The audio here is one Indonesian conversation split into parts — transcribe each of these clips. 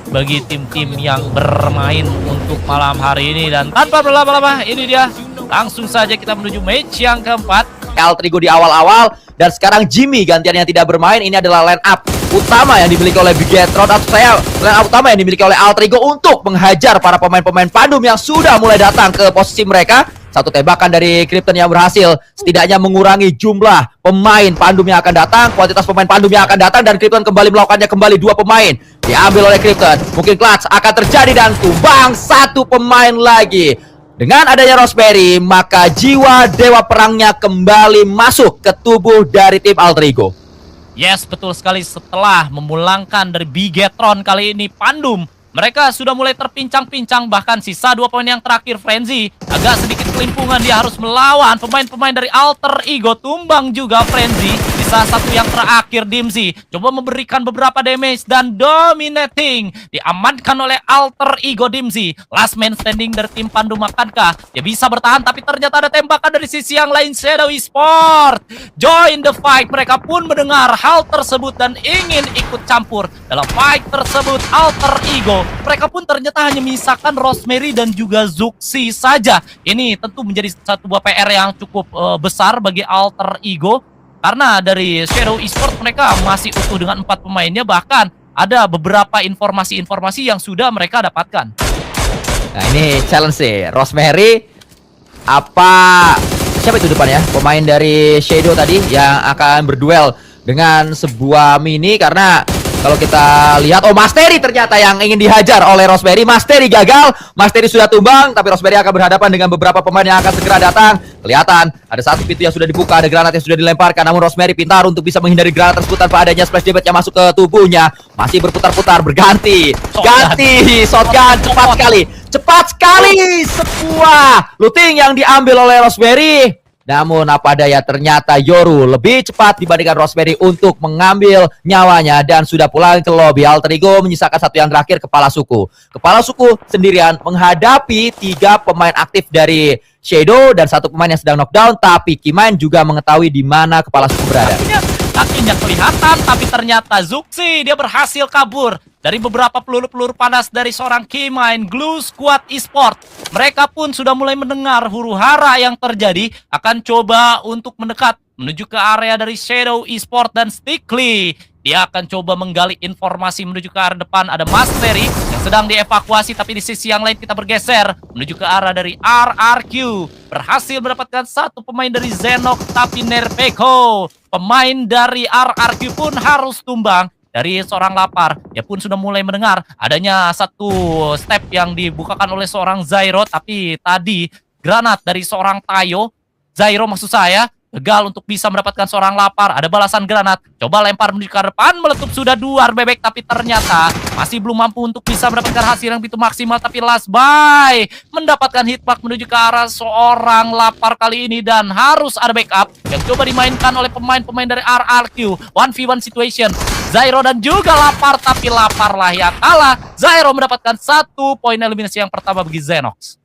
bagi tim-tim yang bermain untuk malam hari ini. Dan tanpa berlama-lama, ini dia. Langsung saja kita menuju match yang keempat. Altrigo di awal-awal, dan sekarang Jimmy gantian yang tidak bermain. Ini adalah line up utama yang dimiliki oleh Bigetron, atau line up utama yang dimiliki oleh Altrigo untuk menghajar para pemain-pemain Pandum yang sudah mulai datang ke posisi mereka. Satu tembakan dari Krypton yang berhasil setidaknya mengurangi jumlah pemain Pandum yang akan datang, kuantitas pemain Pandum yang akan datang, dan Krypton kembali melakukannya kembali. 2 pemain diambil oleh Krypton. Mungkin clutch akan terjadi dan tumbang 1 pemain lagi. Dengan adanya Rosemary, maka jiwa dewa perangnya kembali masuk ke tubuh dari tim Altrigo. Yes, betul sekali. Setelah memulangkan dari Bigetron kali ini Pandum, mereka sudah mulai terpincang-pincang. Bahkan sisa 2 poin yang terakhir, Frenzy agak sedikit kelimpungan. Dia harus melawan pemain-pemain dari Alter Ego. Tumbang juga Frenzy. Sisa 1 yang terakhir, Dimzy coba memberikan beberapa damage dan dominating. Diamankan oleh Alter Ego Dimzy. Last man standing dari tim Pandum. Akankah dia bisa bertahan? Tapi ternyata ada tembakan dari sisi yang lain. Shadow Esport join the fight. Mereka pun mendengar hal tersebut dan ingin ikut campur dalam fight tersebut. Alter Ego, mereka pun ternyata hanya menyisakan Rosemary dan juga Zuxi saja. Ini tentu menjadi satu buah PR yang cukup besar bagi Alter Ego, karena dari Shadow Esport mereka masih utuh dengan 4 pemainnya. Bahkan ada beberapa informasi-informasi yang sudah mereka dapatkan. Nah, ini challenge sih Rosemary. Siapa itu depannya? Pemain dari Shadow tadi yang akan berduel dengan sebuah mini. Karena kalau kita lihat, Mastery ternyata yang ingin dihajar oleh Rosemary. Mastery gagal, Mastery sudah tumbang, tapi Rosemary akan berhadapan dengan beberapa pemain yang akan segera datang. Kelihatan ada satu pintu yang sudah dibuka, ada granat yang sudah dilemparkan, namun Rosemary pintar untuk bisa menghindari granat tersebut tanpa adanya splash damage yang masuk ke tubuhnya. Masih berputar-putar, berganti, ganti shotgun, cepat sekali sebuah looting yang diambil oleh Rosemary. Namun apa daya, ternyata Yoru lebih cepat dibandingkan Rosemary untuk mengambil nyawanya dan sudah pulang ke lobby. Alter Ego menyisakan 1 yang terakhir, Kepala Suku. Kepala Suku sendirian menghadapi 3 pemain aktif dari Shadow dan 1 pemain yang sedang knockdown, tapi Kimain juga mengetahui di mana Kepala Suku berada. Kakinya kelihatan, tapi ternyata Zuxi dia berhasil kabur dari beberapa peluru-peluru panas dari seorang Kimain. Glue Squad Esport, mereka pun sudah mulai mendengar huru-hara yang terjadi, akan coba untuk mendekat menuju ke area dari Shadow Esport dan Stickly. Dia akan coba menggali informasi menuju ke arah depan. Ada Mastery yang sedang dievakuasi, tapi di sisi yang lain kita bergeser menuju ke arah dari RRQ. Berhasil mendapatkan 1 pemain dari Zenok, tapi Nerpeko, pemain dari RRQ pun harus tumbang dari seorang Lapar. Dia pun sudah mulai mendengar adanya 1 step yang dibukakan oleh seorang Zyro, tapi tadi granat dari seorang Zyro maksud saya, gagal untuk bisa mendapatkan seorang Lapar. Ada balasan granat, coba lempar menuju ke depan, meletup sudah 2 bebek, tapi ternyata masih belum mampu untuk bisa mendapatkan hasil yang begitu maksimal. Tapi last buy mendapatkan hitmark menuju ke arah seorang Lapar kali ini, dan harus ada backup yang coba dimainkan oleh pemain-pemain dari RRQ. 1v1 situation, Zyro dan juga Lapar, tapi Lapar lah yang kalah. Zyro mendapatkan 1 poin eliminasi yang pertama bagi Zenox.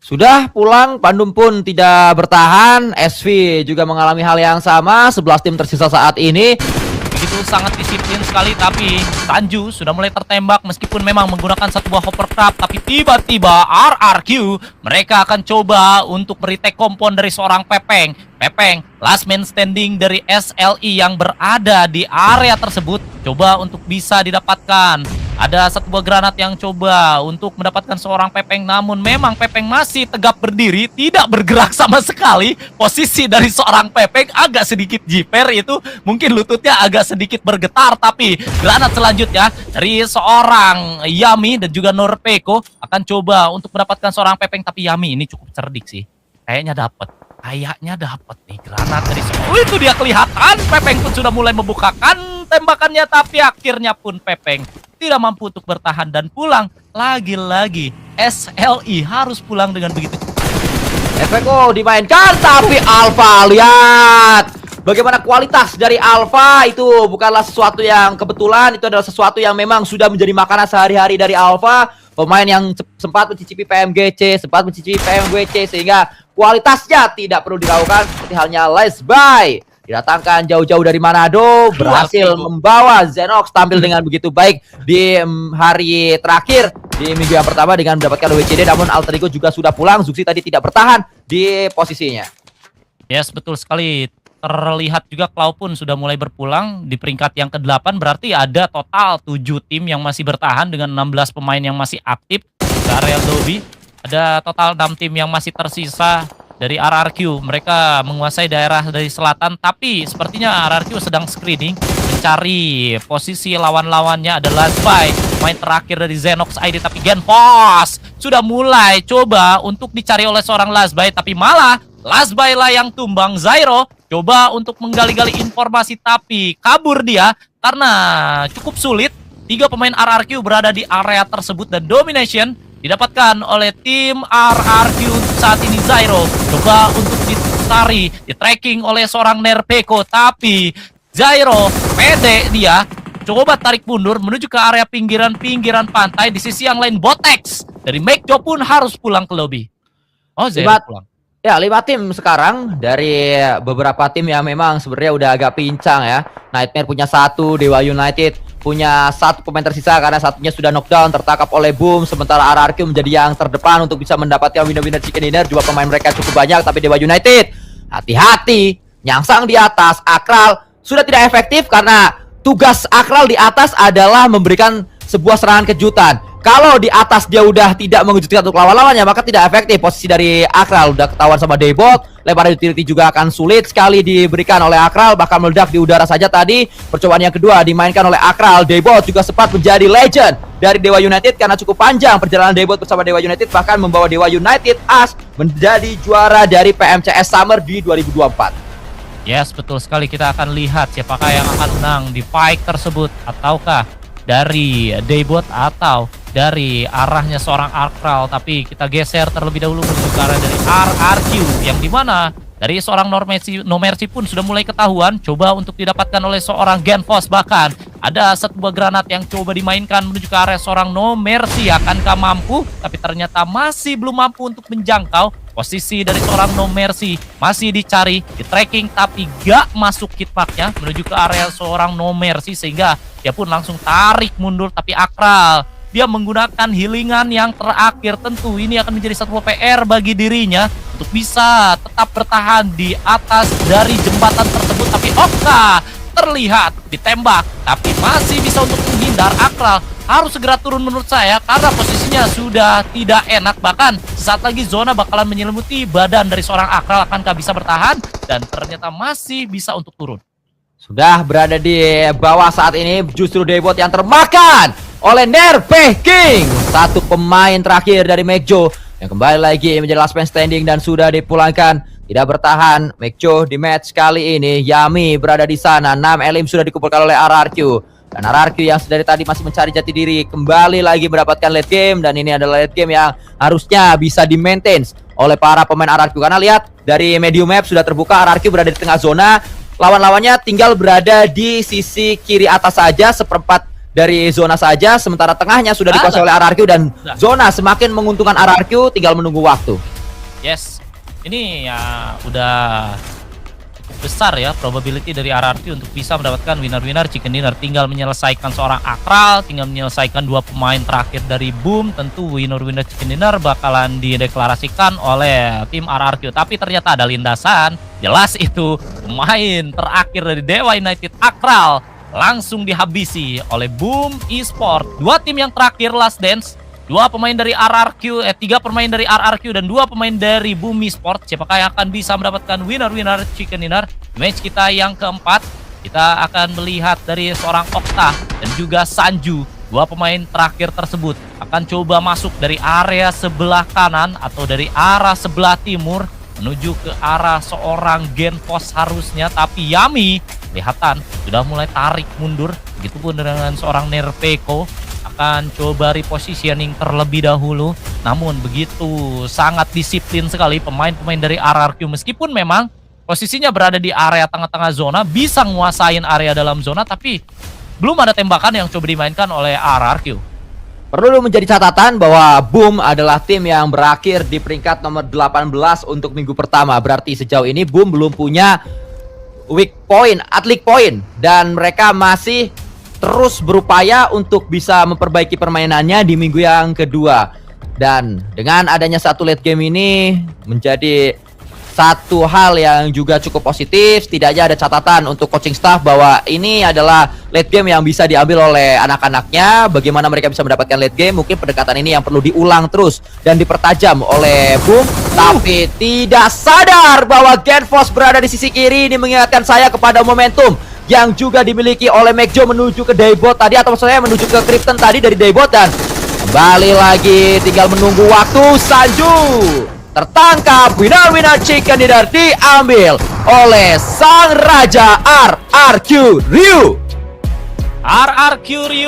Sudah pulang, Pandum pun tidak bertahan. SV juga mengalami hal yang sama. 11 tim tersisa saat ini. Begitu sangat disiplin sekali, tapi Sanju sudah mulai tertembak meskipun memang menggunakan 1 buah hovercraft. Tapi tiba-tiba RRQ mereka akan coba untuk meretake kompon dari seorang Pepeng. Pepeng, last man standing dari SLI yang berada di area tersebut, coba untuk bisa didapatkan. Ada 1 buah granat yang coba untuk mendapatkan seorang Pepeng, namun memang Pepeng masih tegap berdiri, tidak bergerak sama sekali. Posisi dari seorang Pepeng agak sedikit jiper, itu mungkin lututnya agak sedikit bergetar. Tapi granat selanjutnya dari seorang Yami dan juga Norpeko akan coba untuk mendapatkan seorang Pepeng, tapi Yami ini cukup cerdik sih. Kayaknya dapat nih granat dari itu dia kelihatan. Pepeng pun sudah mulai membukakan tembakannya, tapi akhirnya pun Pepeng tidak mampu untuk bertahan dan pulang. Lagi-lagi SLI harus pulang dengan begitu. Efeko dimainkan, tapi Alpha, lihat bagaimana kualitas dari Alpha. Itu bukanlah sesuatu yang kebetulan, itu adalah sesuatu yang memang sudah menjadi makanan sehari-hari dari Alpha. Pemain yang sempat mencicipi PMGC, sempat mencicipi PMGC, sehingga kualitasnya tidak perlu diragukan. Seperti halnya Let's Buy didatangkan jauh-jauh dari Manado, berhasil membawa Zenox tampil dengan begitu baik di hari terakhir di minggu yang pertama dengan mendapatkan WCD, namun Alter Ego juga sudah pulang. Zuxi tadi tidak bertahan di posisinya. Yes, betul sekali. Terlihat juga Cloud pun sudah mulai berpulang di peringkat yang ke-8, berarti ada total 7 tim yang masih bertahan dengan 16 pemain yang masih aktif di area lobby. Ada total 6 tim yang masih tersisa dari RRQ. Mereka menguasai daerah dari selatan, tapi sepertinya RRQ sedang screening mencari posisi lawan-lawannya. Ada Lazbai, pemain terakhir dari Zenox ID, tapi Genpos sudah mulai coba untuk dicari oleh seorang Lazbai, tapi malah Lazbai lah yang tumbang. Zyro coba untuk menggali-gali informasi, tapi kabur dia karena cukup sulit. 3 pemain RRQ berada di area tersebut dan domination didapatkan oleh tim RRQ saat ini. Zyro coba untuk dicari, di-tracking oleh seorang Nerpeko, tapi Zyro pede dia coba tarik mundur menuju ke area pinggiran-pinggiran pantai. Di sisi yang lain Botex dari Mekjo pun harus pulang ke lobby. Oh, Zyro pulang. Ya, 5 tim sekarang dari beberapa tim yang memang sebenarnya udah agak pincang ya. Nightmare punya 1, Dewa United punya 1 pemain tersisa karena satunya sudah knockdown, tertangkap oleh Boom. Sementara RRQ menjadi yang terdepan untuk bisa mendapatkan winner-winner chicken dinner. Jumlah pemain mereka cukup banyak, tapi Dewa United hati-hati, nyangsang di atas. Akral sudah tidak efektif karena tugas Akral di atas adalah memberikan sebuah serangan kejutan. Kalau di atas dia udah tidak mengejutkan untuk lawan-lawannya, maka tidak efektif. Posisi dari Akral udah ketahuan sama Daybot. Lebaran utility juga akan sulit sekali diberikan oleh Akral, bahkan meledak di udara saja tadi. Percobaan yang kedua dimainkan oleh Akral. Daybot juga sempat menjadi legend dari Dewa United karena cukup panjang perjalanan Daybot bersama Dewa United, bahkan membawa Dewa United as menjadi juara dari PMCS Summer di 2024. Yes, betul sekali. Kita akan lihat siapakah yang akan menang di fight tersebut, ataukah dari Daybot atau dari arahnya seorang Akral. Tapi kita geser terlebih dahulu menuju ke arah dari RRQ, yang dimana dari seorang No Mercy pun sudah mulai ketahuan coba untuk didapatkan oleh seorang Genpos. Bahkan ada sebuah granat yang coba dimainkan menuju ke area seorang No Mercy. Akankah mampu? Tapi ternyata masih belum mampu untuk menjangkau posisi dari seorang No Mercy. Masih dicari, di tracking, tapi gak masuk hitmarknya menuju ke area seorang No Mercy, sehingga dia pun langsung tarik mundur. Tapi Akral, dia menggunakan healingan yang terakhir. Tentu ini akan menjadi satu PR bagi dirinya untuk bisa tetap bertahan di atas dari jembatan tersebut. Tapi Oka terlihat ditembak, tapi masih bisa untuk menghindar. Akral harus segera turun menurut saya karena posisinya sudah tidak enak. Bahkan saat lagi zona bakalan menyelimuti badan dari seorang Akral. Akankah bisa bertahan? Dan ternyata masih bisa untuk turun. Sudah berada di bawah saat ini, justru Daybot yang termakan oleh Nerpe King. 1 pemain terakhir dari Mekjo yang kembali lagi menjadi last man standing dan sudah dipulangkan. Tidak bertahan Mekjo di match kali ini. Yami berada di sana. 6 elim sudah dikumpulkan oleh RRQ. Dan RRQ yang dari tadi masih mencari jati diri kembali lagi mendapatkan late game. Dan ini adalah late game yang harusnya bisa di-maintain oleh para pemain RRQ. Karena lihat dari medium map sudah terbuka, RRQ berada di tengah zona. Lawan-lawannya tinggal berada di sisi kiri atas saja, seperempat dari zona saja. Sementara tengahnya sudah dikuasai oleh RRQ dan zona semakin menguntungkan RRQ, tinggal menunggu waktu. Yes, ini ya udah cukup besar ya probability dari RRQ untuk bisa mendapatkan winner-winner chicken dinner. Tinggal menyelesaikan seorang Akral, tinggal menyelesaikan 2 pemain terakhir dari Boom. Tentu winner-winner chicken dinner bakalan dideklarasikan oleh tim RRQ. Tapi ternyata ada lindasan. Jelas itu pemain terakhir dari Dewa United, Akral, langsung dihabisi oleh Boom Esport. 2 tim yang terakhir last dance. 2 pemain dari RRQ, 3 pemain dari RRQ dan 2 pemain dari Boom Esport. Siapakah yang akan bisa mendapatkan winner-winner chicken dinner? Match kita yang keempat, kita akan melihat dari seorang Okta dan juga Sanju. 2 pemain terakhir tersebut akan coba masuk dari area sebelah kanan atau dari arah sebelah timur menuju ke arah seorang Genpos harusnya. Tapi Yami kelihatan sudah mulai tarik mundur. Begitupun dengan seorang Nerpeko, akan coba repositioning terlebih dahulu. Namun begitu sangat disiplin sekali pemain-pemain dari RRQ. Meskipun memang posisinya berada di area tengah-tengah zona, bisa nguasain area dalam zona, tapi belum ada tembakan yang coba dimainkan oleh RRQ. Perlu menjadi catatan bahwa Boom adalah tim yang berakhir di peringkat nomor 18 untuk minggu pertama. Berarti sejauh ini Boom belum punya weak point, atlik point, dan mereka masih terus berupaya untuk bisa memperbaiki permainannya di minggu yang kedua. Dan dengan adanya satu late game ini menjadi satu hal yang juga cukup positif. Setidaknya ada catatan untuk coaching staff bahwa ini adalah late game yang bisa diambil oleh anak-anaknya. Bagaimana mereka bisa mendapatkan late game, mungkin pendekatan ini yang perlu diulang terus dan dipertajam oleh Boom. Tapi tidak sadar bahwa Genfos berada di sisi kiri. Ini mengingatkan saya kepada momentum yang juga dimiliki oleh McJo menuju ke Daybot tadi, atau maksudnya menuju ke Krypton tadi dari Daybot. Dan kembali lagi tinggal menunggu waktu. Sanju tertangkap, winner chicken dinner diambil oleh sang raja RRQ Ryu. RRQ Ryu